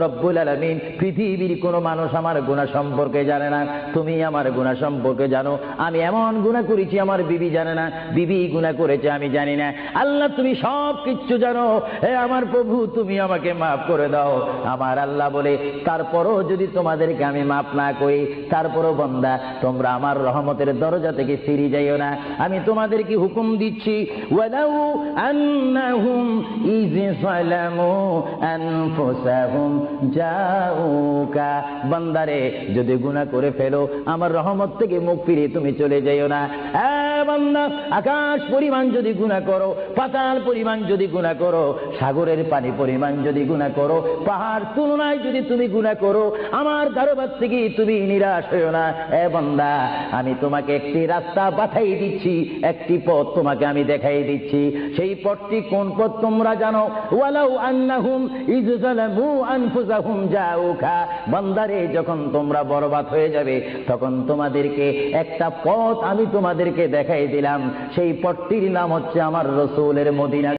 রব্বুল আলামিন, পৃথিবীর কোনো মানুষ আমার গুনাহ সম্পর্কে জানে না, তুমি আমার গুনাহ সম্পর্কে জানো। আমি এমন গুনাহ করেছি আমার বিবি জানে না, বিবি গুনাহ করেছে আমি জানি না। আল্লাহ তুমি সব কিচ্ছু জানো, হে আমার প্রভু তুমি আমাকে মাফ করে দাও। আমার আল্লাহ বলে, তারপরও যদি তোমাদেরকে আমি মাফ না করি, তারপরও বান্দা তোমরা আমার রহমতের দরজা থেকে ফিরে যাইও না। আমি তোমাদেরকে হুকুম দিচ্ছি, ওয়ালাউ আন্নাহুম ইয যালামু আনফুসাহুম জাউকা, বান্দারে যদি গুনাহ করে ফেলো আমার রহমত থেকে মুখ ফিরিয়ে তুমি চলে যাইও না। বান্দা, আকাশ পরিমাণ যদি গুনাহ করো, পাতাল পরিমাণ যদি গুনাহ করো, সাগরের পানি পরিমাণ যদি গুনাহ করো, পাহাড় তুলনায় যদি তুমি গুনাহ করো, আমার দরবার থেকে তুমি নিরাশ হইও না। বান্দা, আমি তোমাকে একটি রাস্তা পাঠাই দিচ্ছি, একটি পথ তোমাকে আমি দেখাই দিচ্ছি। সেই পথটি কোন পথ তোমরা জানো? ওয়ালাউ আন্নাহুম ইয যালামু আনফুসাহুম জাউকা, বান্দারে যখন তোমরা বরবাদ হয়ে যাবে তখন তোমাদেরকে একটা পথ আমি তোমাদেরকে দেখাই দিলাম, সেই পথটির নাম হচ্ছে আমার রাসূলের মদিনা।